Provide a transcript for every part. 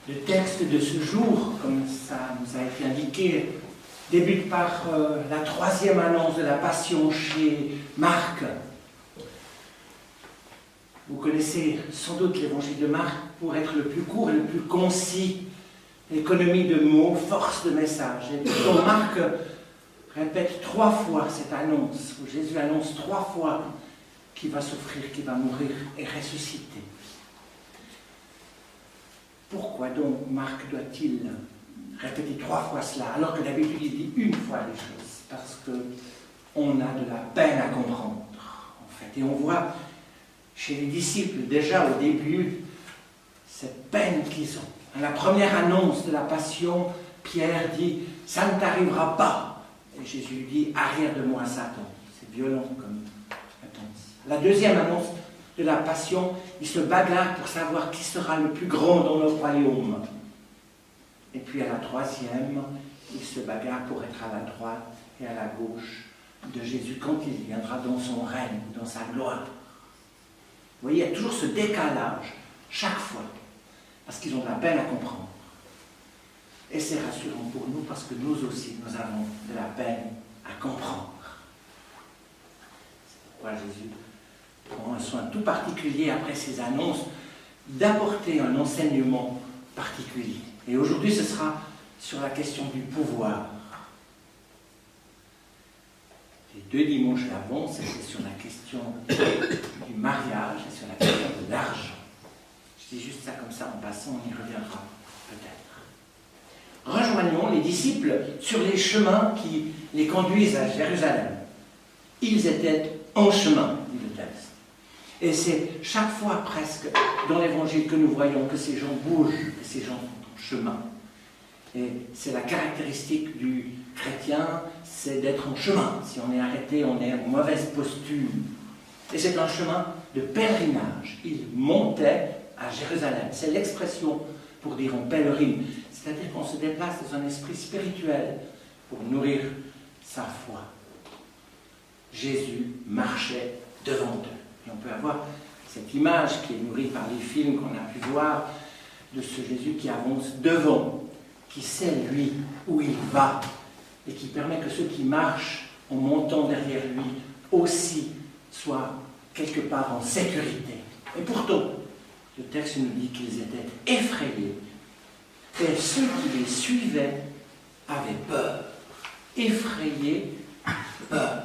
Le texte de ce jour, comme ça nous a été indiqué, débute par la troisième annonce de la Passion chez Marc. Vous connaissez sans doute l'évangile de Marc pour être le plus court et le plus concis, économie de mots, force de message. Et donc Marc répète 3 fois cette annonce, où Jésus annonce 3 fois qu'il va souffrir, qu'il va mourir et ressusciter. Pourquoi donc Marc doit-il répéter 3 fois cela, alors que d'habitude il dit une fois les choses? Parce qu'on a de la peine à comprendre, en fait. Et on voit chez les disciples, déjà au début, cette peine qu'ils ont. À la première annonce de la Passion, Pierre dit « Ça ne t'arrivera pas ». Et Jésus dit « Arrière de moi, Satan ». C'est violent comme réponse. La deuxième annonce de la Passion, il se bagarre pour savoir qui sera le plus grand dans le royaume. Et puis à la troisième, il se bagarre pour être à la droite et à la gauche de Jésus quand il viendra dans son règne, dans sa gloire. Vous voyez, il y a toujours ce décalage, chaque fois, parce qu'ils ont de la peine à comprendre. Et c'est rassurant pour nous, parce que nous aussi, nous avons de la peine à comprendre. C'est pourquoi Jésus prend un soin tout particulier, après ces annonces, d'apporter un enseignement particulier. Et aujourd'hui, ce sera sur la question du pouvoir. Les 2 dimanches d'avant, c'était sur la question du mariage et sur la question de l'argent. Je dis juste ça comme ça en passant, on y reviendra peut-être. Rejoignons les disciples sur les chemins qui les conduisent à Jérusalem. Ils étaient en chemin, dit le texte. Et c'est chaque fois presque dans l'évangile que nous voyons que ces gens bougent, que ces gens sont en chemin. Et c'est la caractéristique du chrétien, c'est d'être en chemin. Si on est arrêté, on est en mauvaise posture. Et c'est un chemin de pèlerinage. Ils montaient à Jérusalem. C'est l'expression pour dire on pèlerine. C'est-à-dire qu'on se déplace dans un esprit spirituel pour nourrir sa foi. Jésus marchait devant eux. Et on peut avoir cette image qui est nourrie par les films qu'on a pu voir de ce Jésus qui avance devant, qui sait, lui, où il va, et qui permet que ceux qui marchent en montant derrière lui aussi soient quelque part en sécurité. Et pourtant, le texte nous dit qu'ils étaient effrayés, et ceux qui les suivaient avaient peur. Effrayés, peur.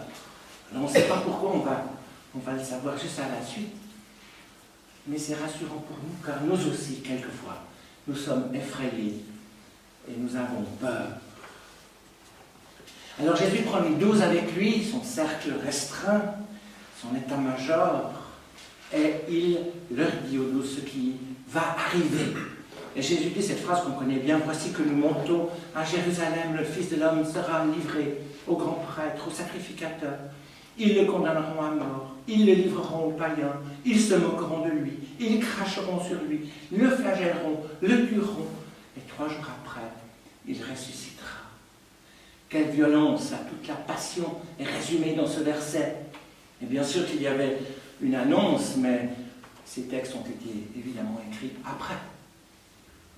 Alors on ne sait pas pourquoi, on va le savoir juste à la suite, mais c'est rassurant pour nous, car nous aussi, quelquefois, nous sommes effrayés et nous avons peur. Alors Jésus prend les 12 avec lui, son cercle restreint, son état-major, et il leur dit aux 12 ce qui va arriver. Et Jésus dit cette phrase qu'on connaît bien, « Voici que nous montons à Jérusalem, le Fils de l'homme sera livré au grand prêtre, au sacrificateur. Ils le condamneront à mort, ils le livreront aux païens, ils se moqueront de lui, ils cracheront sur lui, le flagelleront, le tueront, et 3 jours après, il ressuscitera. » Quelle violence, toute la passion est résumée dans ce verset. Et bien sûr qu'il y avait une annonce, mais ces textes ont été évidemment écrits après.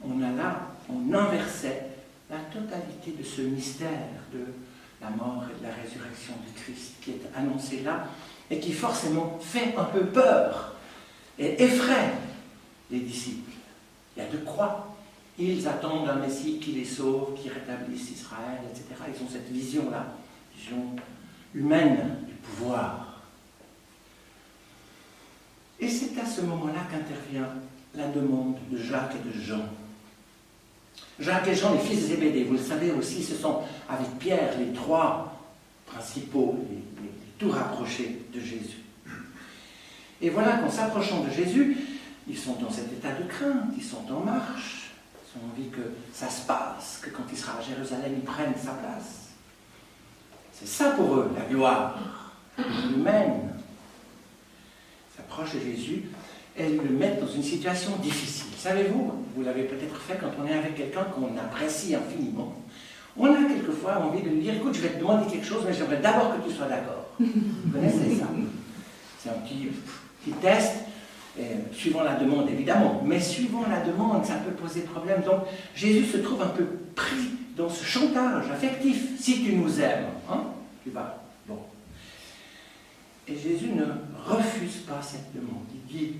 On inversait la totalité de ce mystère de la mort et de la résurrection du Christ qui est annoncé là et qui forcément fait un peu peur et effraie les disciples. Il y a de quoi. Ils attendent un Messie qui les sauve, qui rétablisse Israël, etc. Ils ont cette vision-là, vision humaine du pouvoir. Et c'est à ce moment-là qu'intervient la demande de Jacques et de Jean. Jacques et Jean, les fils de Zébédée, vous le savez aussi, ce sont avec Pierre les 3 principaux, les tout rapprochés de Jésus. Et voilà qu'en s'approchant de Jésus, ils sont dans cet état de crainte, ils sont en marche, ils ont envie que ça se passe, que quand il sera à Jérusalem, ils prennent sa place. C'est ça pour eux, la gloire humaine. Ils s'approchent de Jésus et le mettent dans une situation difficile. Savez-vous, vous l'avez peut-être fait quand on est avec quelqu'un qu'on apprécie infiniment, on a quelquefois envie de lui dire « Écoute, je vais te demander quelque chose, mais j'aimerais d'abord que tu sois d'accord. » Vous connaissez ça? C'est un petit test. suivant la demande évidemment, mais suivant la demande, ça peut poser problème. Donc Jésus se trouve un peu pris dans ce chantage affectif. Si tu nous aimes, hein, tu vas. Bon. Et Jésus ne refuse pas cette demande. Il dit,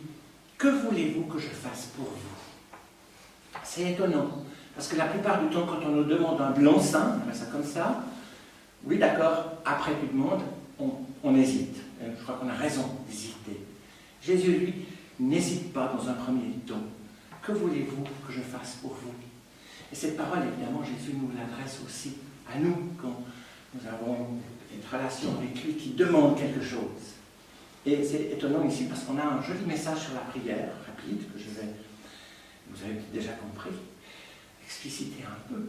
que voulez-vous que je fasse pour vous? C'est étonnant, parce que la plupart du temps, quand on nous demande un blanc-seing, on fait ça comme ça, oui d'accord, après tu demandes, on hésite. Je crois qu'on a raison d'hésiter. Jésus, lui, n'hésite pas dans un premier temps. Que voulez-vous que je fasse pour vous? Et cette parole, évidemment, Jésus nous l'adresse aussi à nous, quand nous avons une relation avec lui qui demande quelque chose. Et c'est étonnant ici, parce qu'on a un joli message sur la prière, rapide, que je vais, vous avez déjà compris, expliciter un peu.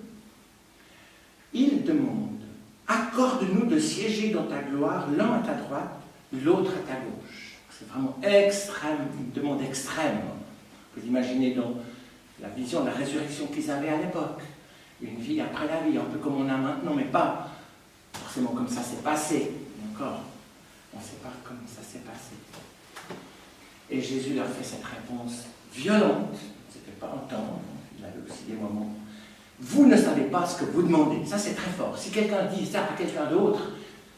Il demande, accorde-nous de siéger dans ta gloire, l'un à ta droite, l'autre à ta gauche. C'est vraiment extrême, une demande extrême. Vous imaginez dans la vision de la résurrection qu'ils avaient à l'époque. Une vie après la vie, un peu comme on a maintenant, mais pas forcément comme ça s'est passé. Encore, on ne sait pas comment ça s'est passé. Et Jésus leur fait cette réponse violente. C'était pas un temps, il avait aussi des moments. Vous ne savez pas ce que vous demandez. Ça, c'est très fort. Si quelqu'un dit ça à quelqu'un d'autre,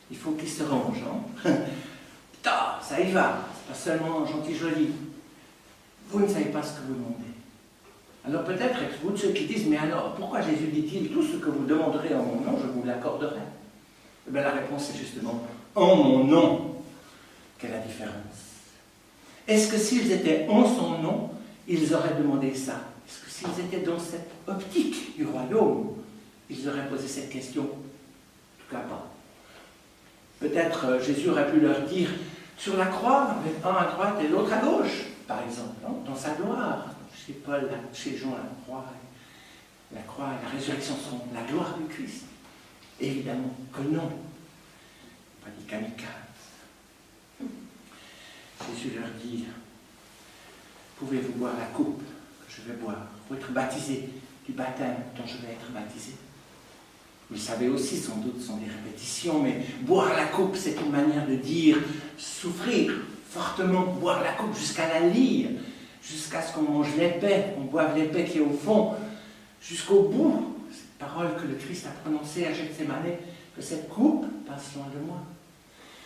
il faut qu'il se range. Hein. Putain, ça y va. C'est pas seulement gentil, joli. Vous ne savez pas ce que vous demandez. Alors peut-être êtes-vous de ceux qui disent, mais alors, pourquoi Jésus dit-il, tout ce que vous demanderez en mon nom, je vous l'accorderai? Eh bien, la réponse est justement, en mon nom. Quelle est la différence? Est-ce que s'ils étaient en son nom, ils auraient demandé ça? Est-ce que s'ils étaient dans cette optique du royaume, ils auraient posé cette question? En tout cas pas. Peut-être Jésus aurait pu leur dire, sur la croix, un à droite et l'autre à gauche, par exemple, non? Dans sa gloire. Chez Paul, chez Jean, la croix et la résurrection sont la gloire du Christ. Évidemment que non. Pas dit kamikaze. Jésus leur dit, pouvez-vous boire la coupe que je vais boire, pour être baptisé du baptême dont je vais être baptisé? Vous le savez aussi, sans doute, ce sont des répétitions, mais boire la coupe, c'est une manière de dire souffrir fortement, boire la coupe jusqu'à la lire, jusqu'à ce qu'on mange l'épée, on boive l'épée qui est au fond, jusqu'au bout. Cette parole que le Christ a prononcée à Gethsémane, que cette coupe passe loin de moi.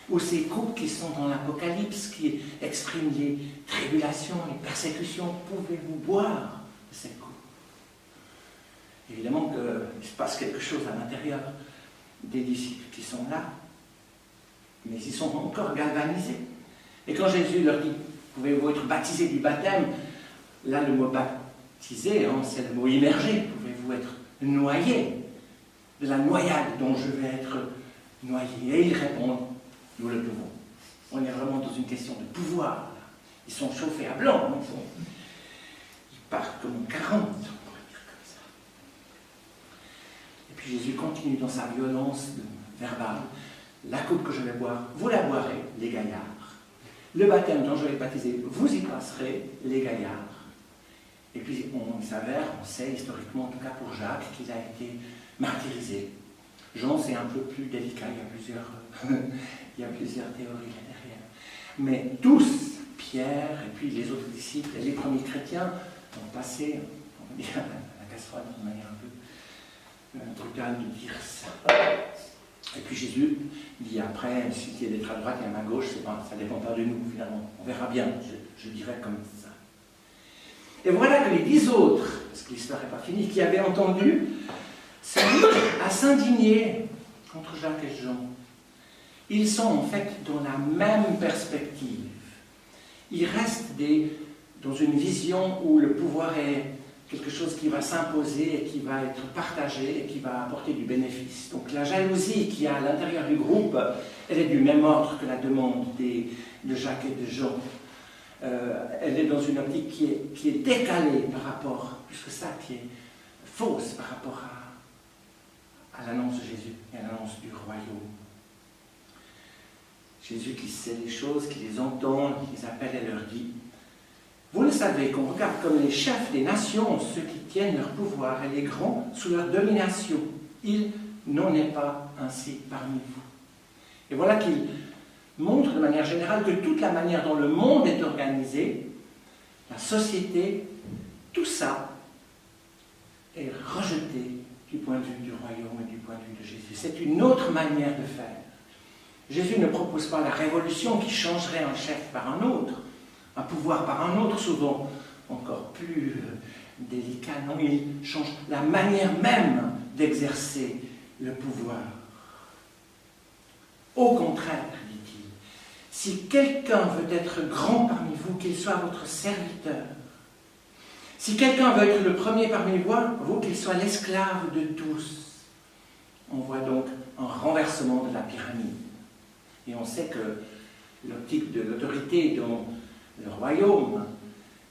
Ou ces coupes qui sont dans l'Apocalypse, qui expriment les tribulations, les persécutions, pouvez-vous boire de cette coupe? Évidemment qu'il se passe quelque chose à l'intérieur des disciples qui sont là, mais ils sont encore galvanisés. Et quand Jésus leur dit, pouvez-vous être baptisés du baptême? Là, le mot baptisé, hein, c'est le mot immergé. Pouvez-vous être noyés de la noyade dont je vais être noyé? Et ils répondent, nous le pouvons. On est vraiment dans une question de pouvoir. Là. Ils sont chauffés à blanc. Hein, ils partent comme en 40, on pourrait dire comme ça. Et puis Jésus continue dans sa violence verbale. La coupe que je vais boire, vous la boirez, les gaillards. Le baptême dont je vais baptiser, vous y passerez, les gaillards. Et puis on s'avère, on sait historiquement, en tout cas pour Jacques, qu'il a été martyrisé. Jean, c'est un peu plus délicat, il y a plusieurs théories là derrière. Mais tous, Pierre et puis les autres disciples, et les premiers chrétiens, ont passé, on va dire, la casserole d'une manière un peu brutale de dire ça. Et puis Jésus dit après, si il y a d'être à droite et à ma gauche, ça ne dépend pas de nous finalement. On verra bien, je dirais comme ça. Et voilà que les 10 autres, parce que l'histoire n'est pas finie, qui avaient entendu, se mettent à s'indigner contre Jacques et Jean. Ils sont en fait dans la même perspective. Ils restent dans une vision où le pouvoir est quelque chose qui va s'imposer et qui va être partagé et qui va apporter du bénéfice. Donc la jalousie qu'il y a à l'intérieur du groupe, elle est du même ordre que la demande de Jacques et de Jean. Elle est dans une optique qui est décalée par rapport, plus que ça, qui est fausse par rapport à l'annonce de Jésus et à l'annonce du royaume. Jésus qui sait les choses, qui les entend, qui les appelle et leur dit, vous le savez qu'on regarde comme les chefs des nations ceux qui tiennent leur pouvoir et les grands sous leur domination. Il n'en est pas ainsi parmi vous. Et voilà qu'il montre de manière générale que toute la manière dont le monde est organisé la société, tout ça est rejeté du point de vue du royaume et du point de vue de Jésus. C'est une autre manière de faire. Jésus ne propose pas la révolution qui changerait un chef par un autre, un pouvoir par un autre, souvent encore plus délicat. Non, il change la manière même d'exercer le pouvoir. Au contraire, dit-il, si quelqu'un veut être grand parmi vous, qu'il soit votre serviteur. Si quelqu'un veut être le premier parmi vous, qu'il soit l'esclave de tous. On voit donc un renversement de la pyramide. Et on sait que l'optique de l'autorité dans le royaume,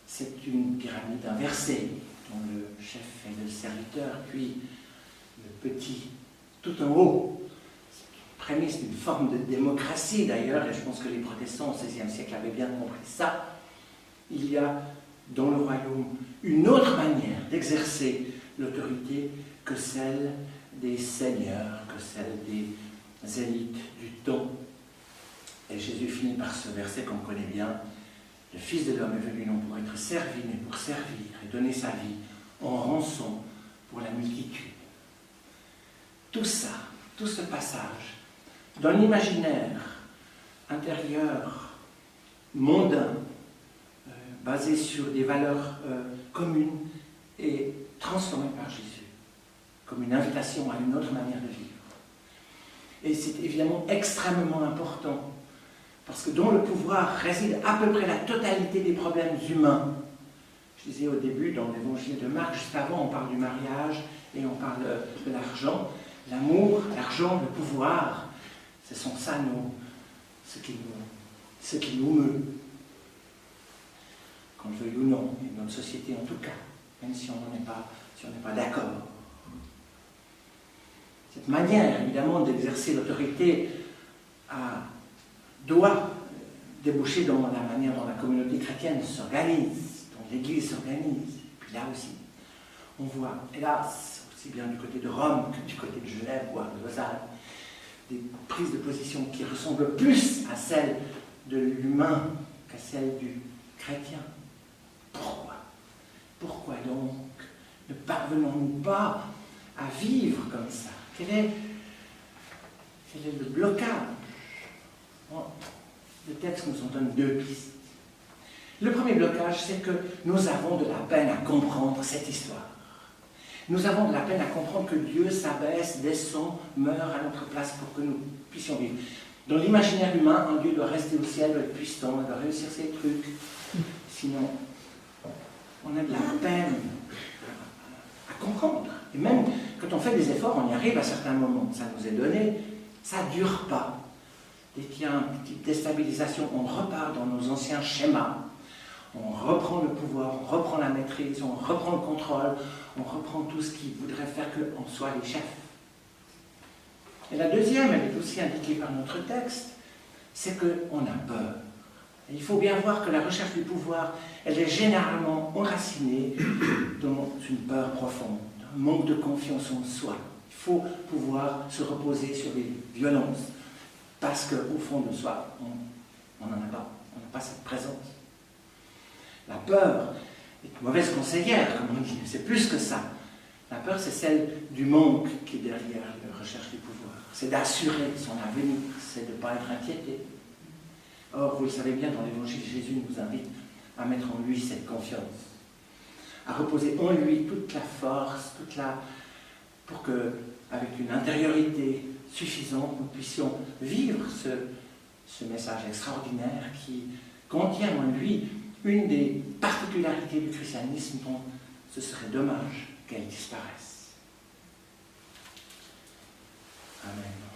c'est une pyramide inversée, dont le chef est le serviteur, puis le petit tout en haut. C'est une prémisse d'une forme de démocratie d'ailleurs, et je pense que les protestants au XVIe siècle avaient bien compris ça. Il y a dans le royaume une autre manière d'exercer l'autorité que celle des seigneurs, que celle des élites du temps. Et Jésus finit par ce verset qu'on connaît bien. Le Fils de l'homme est venu non pour être servi, mais pour servir et donner sa vie en rançon pour la multitude. Tout ça, tout ce passage, dans l'imaginaire intérieur, mondain, basé sur des valeurs communes, est transformé par Jésus, comme une invitation à une autre manière de vivre. Et c'est évidemment extrêmement important, parce que dans le pouvoir réside à peu près la totalité des problèmes humains. Je disais au début, dans l'évangile de Marc, juste avant, on parle du mariage et on parle de l'argent. L'amour, l'argent, le pouvoir, ce sont ça ce qui nous meut. Qu'on le veuille ou non, et dans notre société en tout cas, même si on n'est pas d'accord. Cette manière, évidemment, d'exercer l'autorité doit déboucher dans la manière dont la communauté chrétienne s'organise, dont l'Église s'organise. Puis là aussi, on voit, hélas, aussi bien du côté de Rome que du côté de Genève, voire de Lausanne, des prises de position qui ressemblent plus à celles de l'humain qu'à celles du chrétien. Pourquoi donc ne parvenons-nous pas à vivre comme ça? Quel est le blocage? Bon, le texte nous en donne deux pistes. Le premier blocage, c'est que nous avons de la peine à comprendre cette histoire. Nous avons de la peine à comprendre que Dieu s'abaisse, descend, meurt à notre place pour que nous puissions vivre. Dans l'imaginaire humain, un Dieu doit rester au ciel, doit être puissant, doit réussir ses trucs. Sinon, on a de la peine à comprendre. Et même quand on fait des efforts, on y arrive à certains moments. Ça nous est donné, ça ne dure pas. Dès qu'il y a une petite déstabilisation, on repart dans nos anciens schémas. On reprend le pouvoir, on reprend la maîtrise, on reprend le contrôle, on reprend tout ce qui voudrait faire qu'on soit les chefs. Et la deuxième, elle est aussi indiquée par notre texte, c'est qu'on a peur. Et il faut bien voir que la recherche du pouvoir, elle est généralement enracinée dans une peur profonde, un manque de confiance en soi. Il faut pouvoir se reposer sur les violences, parce qu'au fond de soi, on n'en a pas, on n'a pas cette présence. La peur est une mauvaise conseillère, comme on dit, c'est plus que ça. La peur, c'est celle du manque qui est derrière la recherche du pouvoir. C'est d'assurer son avenir, c'est de ne pas être inquiété. Or, vous le savez bien, dans l'Évangile, Jésus nous invite à mettre en lui cette confiance, à reposer en lui toute la force, pour que, avec une intériorité suffisante, nous puissions vivre ce message extraordinaire qui contient en lui une des particularités du christianisme dont ce serait dommage qu'elle disparaisse. Amen.